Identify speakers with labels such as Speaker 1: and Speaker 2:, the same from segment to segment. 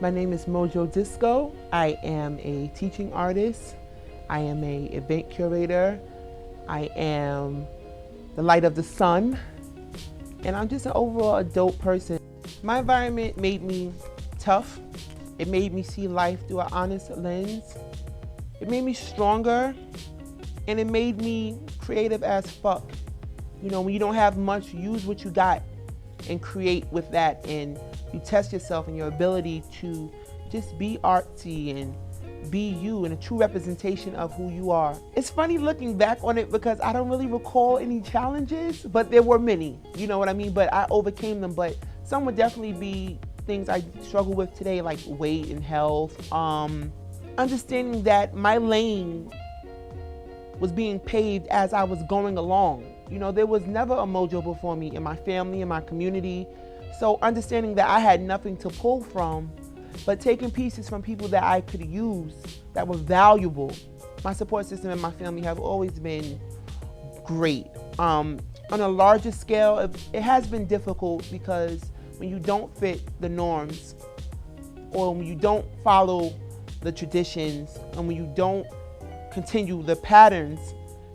Speaker 1: My name is MojoDisco. I am a teaching artist. I am a event curator. I am the light of the sun. And I'm just an overall adult person. My environment made me tough. It made me see life through an honest lens. It made me stronger. And it made me creative as fuck. You know, when you don't have much, use what you got and create with that. And you test yourself and your ability to just be artsy and be you and a true representation of who you are. It's funny looking back on it because I don't really recall any challenges, but there were many, you know what I mean? But I overcame them. But some would definitely be things I struggle with today, like weight and health. Understanding that my lane was being paved as I was going along. You know, there was never a Mojo before me in my family, in my community. So understanding that I had nothing to pull from, but taking pieces from people that I could use that were valuable. My support system and my family have always been great. On a larger scale, it has been difficult because when you don't fit the norms, or when you don't follow the traditions, and when you don't continue the patterns,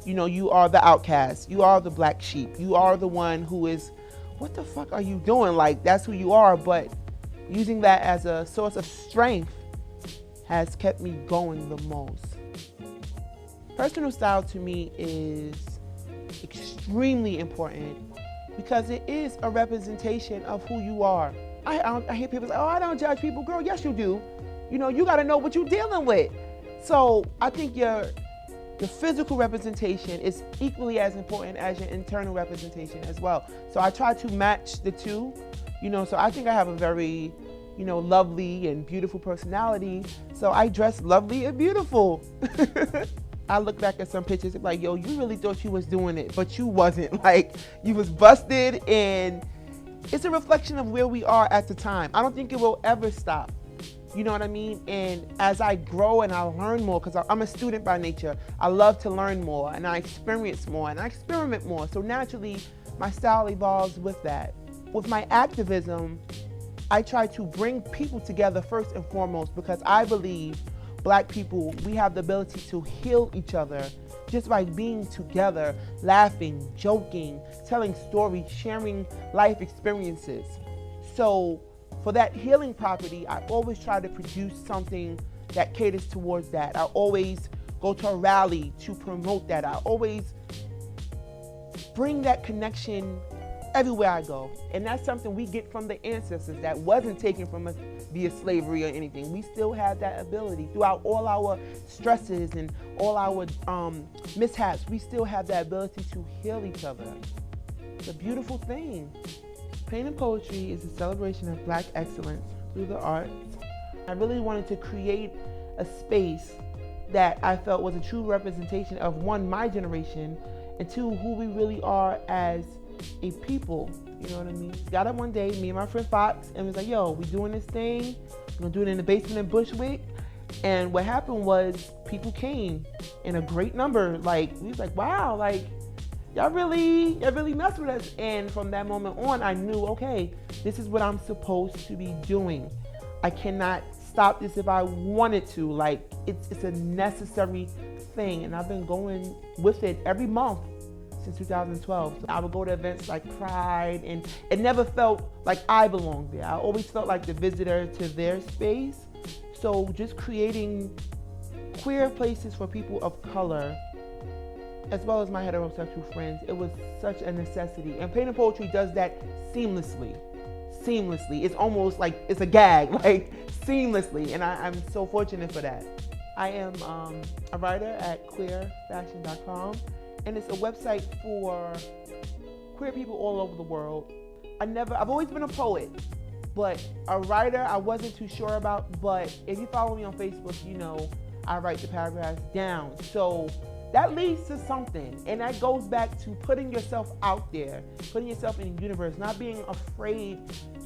Speaker 1: you know, you are the outcast. You are the black sheep. You are the one who is, what the fuck are you doing? Like, that's who you are. But using that as a source of strength has kept me going the most. Personal style to me is extremely important because it is a representation of who you are. I hear people say, oh, I don't judge people. Girl, yes you do. You know, you gotta know what you're dealing with. So I think your physical representation is equally as important as your internal representation as well. So I try to match the two, you know, so I think I have a very, you know, lovely and beautiful personality. So I dress lovely and beautiful. I look back at some pictures and like, yo, you really thought you was doing it, but you wasn't. Like, you was busted, and it's a reflection of where we are at the time. I don't think it will ever stop. You know what I mean? And as I grow and I learn more, because I'm a student by nature, I love to learn more and I experience more and I experiment more. So naturally, my style evolves with that. With my activism, I try to bring people together first and foremost because I believe Black people, we have the ability to heal each other just by being together, laughing, joking, telling stories, sharing life experiences. So for that healing property, I always try to produce something that caters towards that. I always go to a rally to promote that. I always bring that connection everywhere I go. And that's something we get from the ancestors that wasn't taken from us via slavery or anything. We still have that ability throughout all our stresses and all our mishaps. We still have that ability to heal each other. It's a beautiful thing. Paint and poetry is a celebration of Black excellence through the arts. I really wanted to create a space that I felt was a true representation of, one, my generation, and two, who we really are as a people. You know what I mean? Got up one day, me and my friend Fox, and was like, yo, we doing this thing. We're gonna do it in the basement in Bushwick. And what happened was people came in a great number. Like, we was like, wow, like, y'all really mess with us. And from that moment on, I knew, okay, this is what I'm supposed to be doing. I cannot stop this if I wanted to. Like, it's a necessary thing. And I've been going with it every month since 2012. So I would go to events like Pride, and it never felt like I belonged there. I always felt like the visitor to their space. So just creating queer places for people of color, as well as my heterosexual friends, it was such a necessity. And Paint and Poetry does that seamlesly. It's almost like it's a gag, like seamlessly. And I'm so fortunate for that. I am a writer at queerfashion.com, and it's a website for queer people all over the world. I've always been a poet, but a writer I wasn't too sure about. But if you follow me on Facebook, you know I write the paragraphs down. So that leads to something, and that goes back to putting yourself out there, putting yourself in the universe, not being afraid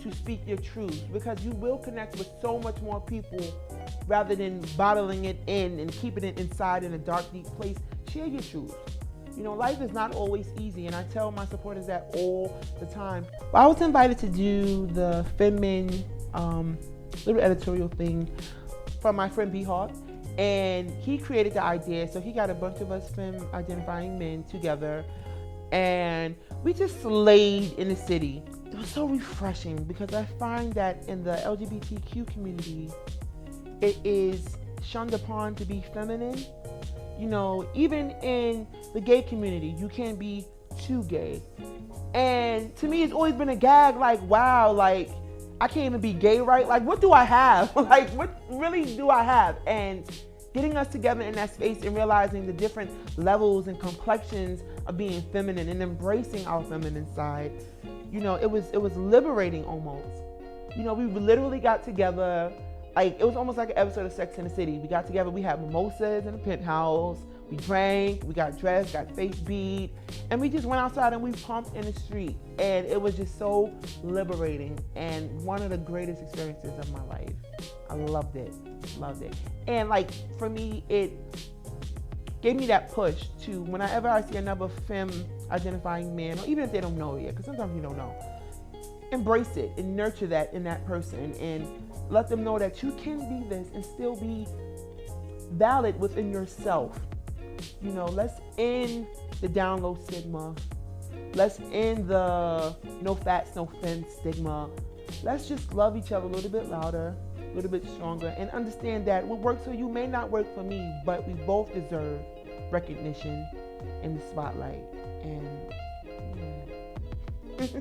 Speaker 1: to speak your truth, because you will connect with so much more people rather than bottling it in and keeping it inside in a dark, deep place. Share your truth. You know, life is not always easy, and I tell my supporters that all the time. I was invited to do the Femin little editorial thing from my friend B Hawk, and he created the idea. So he got a bunch of us femme identifying men together, and we just slayed in the city. It was so refreshing because I find that in the LGBTQ community, it is shunned upon to be feminine. You know, even in the gay community, you can't be too gay. And to me, it's always been a gag, like, wow, like, I can't even be gay, right? Like, what do I have? Like, what really do I have? And getting us together in that space and realizing the different levels and complexions of being feminine and embracing our feminine side, you know, it was liberating almost. You know, we literally got together, like, it was almost like an episode of Sex and the City. We got together, we had mimosas in the penthouse, we drank, we got dressed, got face beat, and we just went outside and we pumped in the street. And it was just so liberating and one of the greatest experiences of my life. I loved it. And like, for me, it gave me that push to whenever I see another femme identifying man, or even if they don't know it yet, because sometimes you don't know, embrace it and nurture that in that person and let them know that you can be this and still be valid within yourself. You know, let's end the down low stigma. Let's end the no fats, no fins stigma. Let's just love each other a little bit louder, a little bit stronger, and understand that what works for you may not work for me, but we both deserve recognition in the spotlight. And yeah.